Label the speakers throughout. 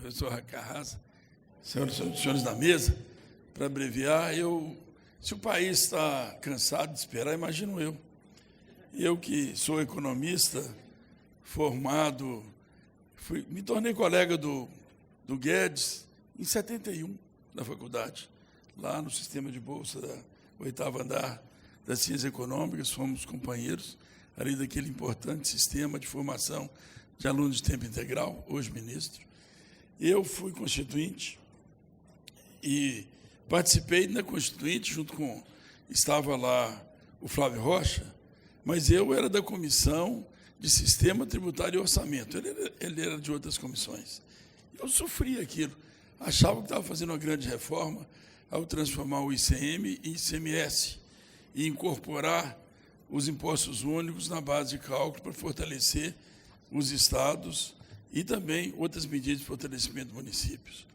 Speaker 1: professor Carrasa, senhores da mesa, para abreviar, se o país está cansado de esperar, imagino eu. Eu que sou economista, formado, me tornei colega do Guedes em 71, na faculdade, lá no sistema de bolsa da 8º andar das Ciências Econômicas, fomos companheiros ali daquele importante sistema de formação de alunos de tempo integral, hoje ministro. Eu fui constituinte e participei na Constituinte, estava lá o Flávio Rocha, mas eu era da Comissão de Sistema Tributário e Orçamento, ele era de outras comissões. Eu sofri aquilo, achava que estava fazendo uma grande reforma ao transformar o ICM em ICMS e incorporar os impostos únicos na base de cálculo para fortalecer os estados e também outras medidas de fortalecimento dos municípios.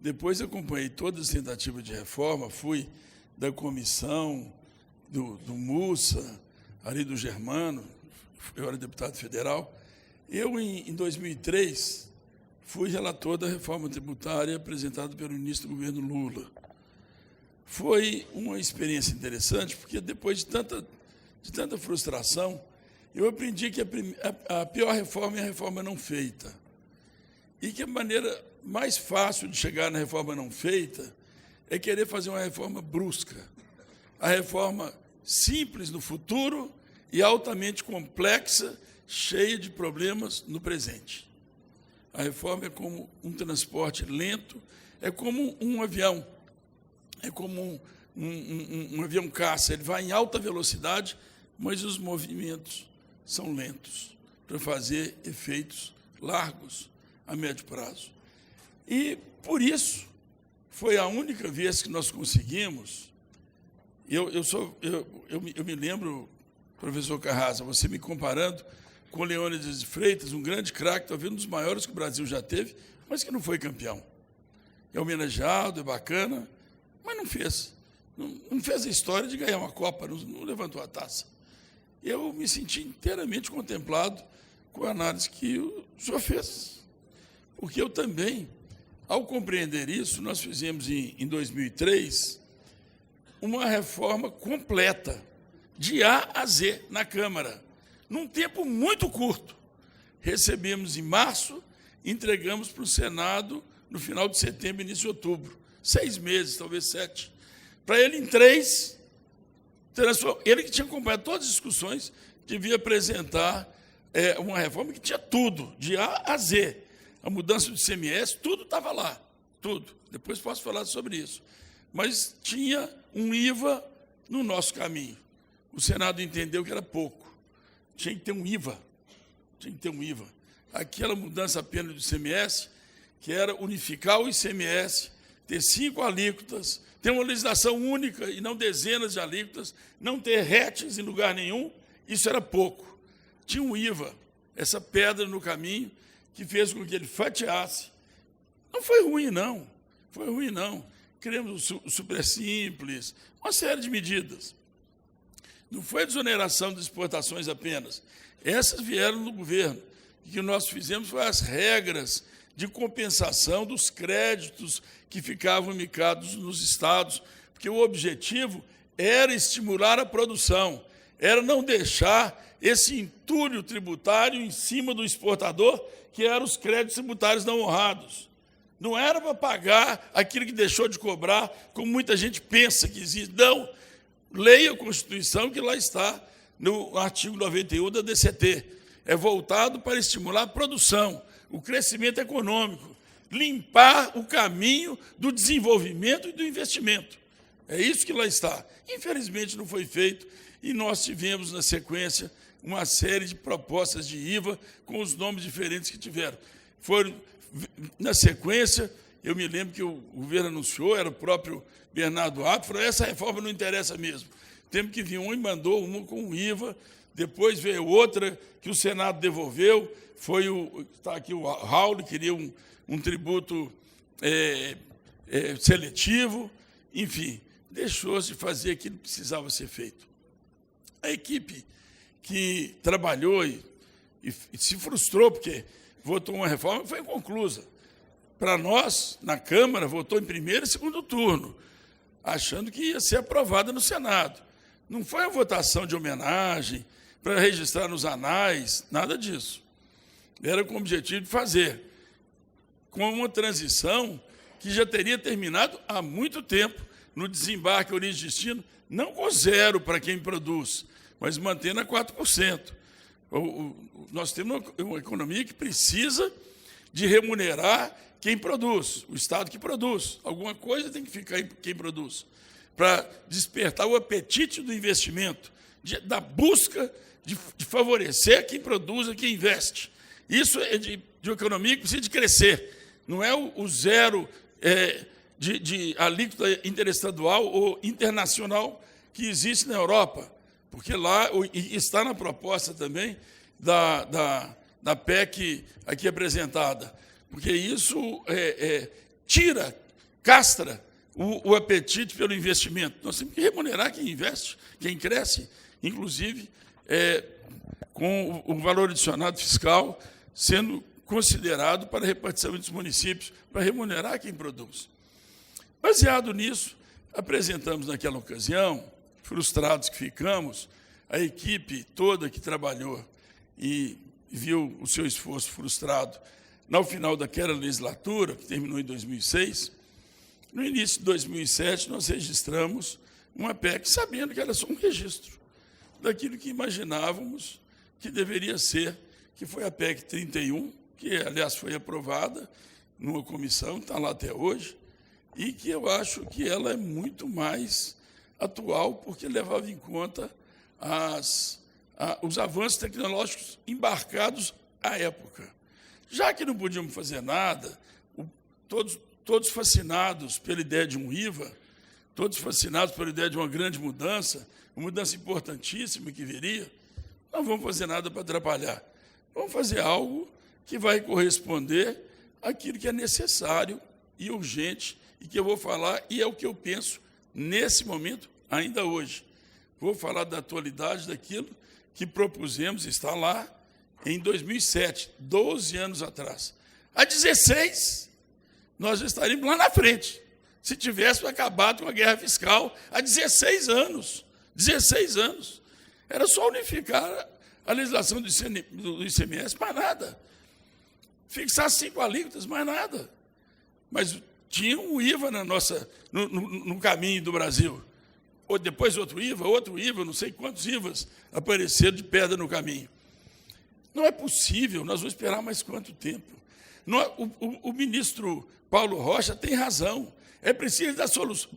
Speaker 1: Depois acompanhei todas as tentativas de reforma, fui da comissão do Mussa, ali do Germano, eu era deputado federal. Eu, em 2003, fui relator da reforma tributária apresentada pelo início do governo Lula. Foi uma experiência interessante, porque depois de tanta frustração, eu aprendi que a pior reforma é a reforma não feita. E que a maneira mais fácil de chegar na reforma não feita é querer fazer uma reforma brusca. A reforma simples no futuro e altamente complexa, cheia de problemas no presente. A reforma é como um transporte lento, é como um avião, é como um avião caça. Ele vai em alta velocidade, mas os movimentos são lentos para fazer efeitos largos a médio prazo. E, por isso, foi a única vez que nós conseguimos. Eu me lembro, professor Carrasa, você me comparando com Leônidas de Freitas, um grande craque, talvez um dos maiores que o Brasil já teve, mas que não foi campeão. É homenageado, é bacana, mas não fez. Não fez a história de ganhar uma Copa, não levantou a taça. Eu me senti inteiramente contemplado com a análise que o senhor fez. Porque eu também, ao compreender isso, nós fizemos em 2003 uma reforma completa, de A a Z, na Câmara, num tempo muito curto. Recebemos em março, entregamos para o Senado no final de setembro, início de outubro. 6 meses, talvez 7. Para ele, em 3, ele que tinha acompanhado todas as discussões, devia apresentar uma reforma que tinha tudo, de A a Z. A mudança do ICMS, tudo estava lá, tudo. Depois posso falar sobre isso. Mas tinha um IVA no nosso caminho. O Senado entendeu que era pouco. Tinha que ter um IVA. Tinha que ter um IVA. Aquela mudança apenas do ICMS, que era unificar o ICMS, ter 5 alíquotas, ter uma legislação única e não dezenas de alíquotas, não ter RETs em lugar nenhum, isso era pouco. Tinha um IVA, essa pedra no caminho, que fez com que ele fatiasse. Não foi ruim, não. Foi ruim, não. Criamos o super simples, uma série de medidas. Não foi a desoneração das exportações apenas. Essas vieram do governo. O que nós fizemos foi as regras de compensação dos créditos que ficavam micados nos estados, porque o objetivo era estimular a produção, era não deixar esse entulho tributário em cima do exportador, que eram os créditos tributários não honrados. Não era para pagar aquilo que deixou de cobrar, como muita gente pensa que existe. Não, leia a Constituição, que lá está, no artigo 91 da DCT. É voltado para estimular a produção, o crescimento econômico, limpar o caminho do desenvolvimento e do investimento. É isso que lá está. Infelizmente, não foi feito, e nós tivemos, na sequência, uma série de propostas de IVA com os nomes diferentes que tiveram. Na sequência, eu me lembro que o governo anunciou, era o próprio Bernardo App, falou, essa reforma não interessa mesmo. Temos que vir um e mandou uma com IVA, depois veio outra que o Senado devolveu, está aqui o Raul, queria um tributo seletivo, enfim, deixou-se de fazer aquilo que precisava ser feito. A equipe que trabalhou e se frustrou, porque votou uma reforma, foi inconclusa. para nós, na Câmara, votou em primeiro e segundo turno, achando que ia ser aprovada no Senado. Não foi uma votação de homenagem, para registrar nos anais, nada disso. Era com o objetivo de fazer com uma transição que já teria terminado há muito tempo, no desembarque origem e destino, não com zero para quem produz, mas mantendo a 4%. Nós temos uma economia que precisa de remunerar quem produz, o Estado que produz. Alguma coisa tem que ficar em quem produz, para despertar o apetite do investimento, da busca de favorecer quem produz e quem investe. Isso é de uma economia que precisa de crescer. Não é o zero de alíquota interestadual ou internacional que existe na Europa, porque lá e está na proposta também da PEC aqui apresentada, porque isso castra o apetite pelo investimento. Nós temos que remunerar quem investe, quem cresce, inclusive com o valor adicionado fiscal sendo considerado para a repartição entre os municípios, para remunerar quem produz. Baseado nisso, apresentamos naquela ocasião, frustrados que ficamos, a equipe toda que trabalhou e viu o seu esforço frustrado no final daquela legislatura, que terminou em 2006, no início de 2007, nós registramos uma PEC, sabendo que era só um registro daquilo que imaginávamos que deveria ser, que foi a PEC 31, que, aliás, foi aprovada numa comissão, está lá até hoje, e que eu acho que ela é muito mais atual, porque levava em conta os avanços tecnológicos embarcados à época. Já que não podíamos fazer nada, todos fascinados pela ideia de um IVA, todos fascinados pela ideia de uma grande mudança, uma mudança importantíssima que viria, não vamos fazer nada para atrapalhar. Vamos fazer algo que vai corresponder àquilo que é necessário e urgente, e que eu vou falar, e é o que eu penso nesse momento, ainda hoje. Vou falar da atualidade daquilo que propusemos, está lá, em 2007, 12 anos atrás. Há 16, nós já estaríamos lá na frente, se tivéssemos acabado com a guerra fiscal há 16 anos. 16 anos. Era só unificar a legislação do ICMS, mais nada. Fixar 5 alíquotas, mais nada. Mas tinha um IVA no caminho do Brasil. Ou depois outro IVA, não sei quantos IVAs apareceram de pedra no caminho. Não é possível, nós vamos esperar mais quanto tempo? O ministro Paulo Rocha tem razão. É preciso dar solução.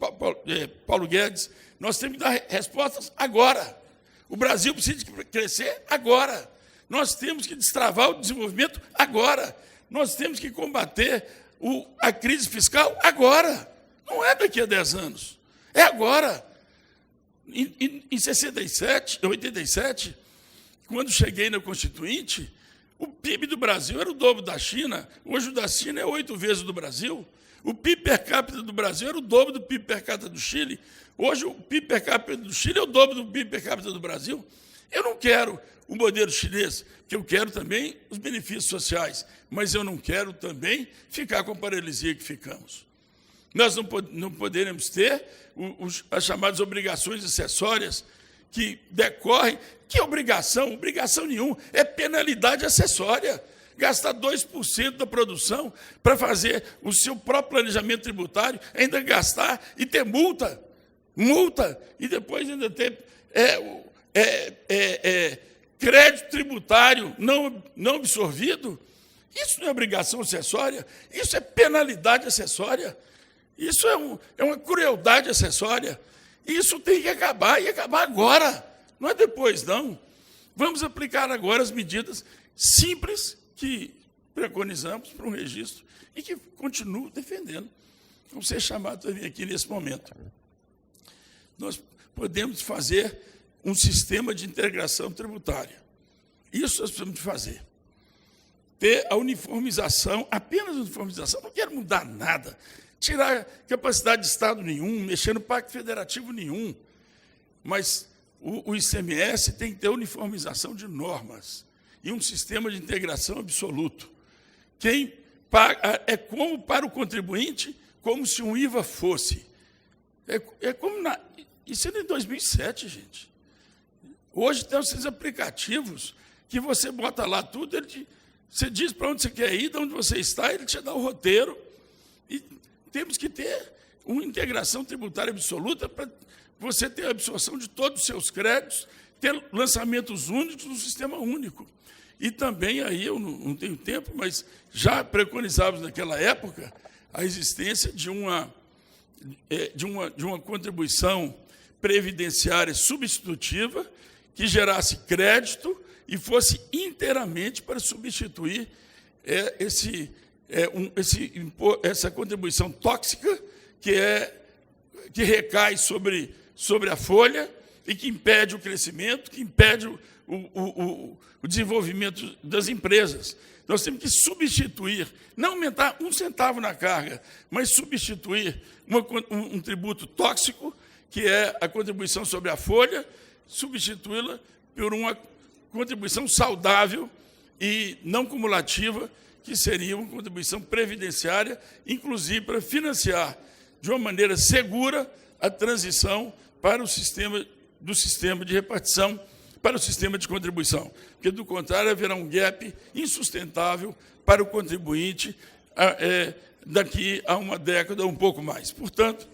Speaker 1: Paulo Guedes, nós temos que dar respostas agora. O Brasil precisa crescer agora. Nós temos que destravar o desenvolvimento agora. Nós temos que combater a crise fiscal agora. Não é daqui a 10 anos. É agora. Em 67, 87, quando cheguei na Constituinte, o PIB do Brasil era o dobro da China. Hoje o da China é 8 vezes o do Brasil. O PIB per capita do Brasil era o dobro do PIB per capita do Chile. Hoje o PIB per capita do Chile é o dobro do PIB per capita do Brasil. Eu não quero o modelo chinês, que eu quero também os benefícios sociais, mas eu não quero também ficar com a paralisia que ficamos. Nós não poderemos ter as chamadas obrigações acessórias que decorrem. Que obrigação? Obrigação nenhuma. É penalidade acessória. Gastar 2% da produção para fazer o seu próprio planejamento tributário, ainda gastar e ter multa. Multa. E depois ainda ter crédito tributário não absorvido. Isso não é obrigação acessória, isso é penalidade acessória. Isso é uma crueldade acessória. Isso tem que acabar, e acabar agora. Não é depois, não. Vamos aplicar agora as medidas simples que preconizamos para um registro e que continuo defendendo. Vamos ser chamados a vir aqui nesse momento. Nós podemos fazer um sistema de integração tributária. Isso nós precisamos de fazer. Ter a uniformização, apenas a uniformização, não quero mudar nada. Tirar capacidade de Estado nenhum, mexer no Pacto Federativo nenhum. Mas o ICMS tem que ter uniformização de normas e um sistema de integração absoluto. Quem é como para o contribuinte, como se um IVA fosse. Isso era em 2007, gente. Hoje tem esses aplicativos que você bota lá tudo, você diz para onde você quer ir, de onde você está, ele te dá o roteiro. E temos que ter uma integração tributária absoluta para você ter a absorção de todos os seus créditos, ter lançamentos únicos no sistema único. E também, aí eu não tenho tempo, mas já preconizávamos naquela época a existência de uma contribuição previdenciária substitutiva que gerasse crédito e fosse inteiramente para substituir essa contribuição tóxica que recai sobre a folha e que impede o crescimento, que impede o desenvolvimento das empresas. Nós temos que substituir, não aumentar 1 centavo na carga, mas substituir um tributo tóxico, que é a contribuição sobre a folha, substituí-la por uma contribuição saudável e não cumulativa, que seria uma contribuição previdenciária, inclusive para financiar de uma maneira segura a transição para o sistema de repartição para o sistema de contribuição, porque, do contrário, haverá um gap insustentável para o contribuinte daqui a uma década ou um pouco mais. Portanto,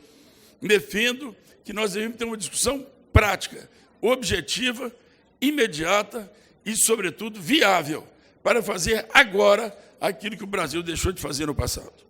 Speaker 1: defendo que nós devemos ter uma discussão prática, objetiva, imediata e, sobretudo, viável, para fazer agora aquilo que o Brasil deixou de fazer no passado.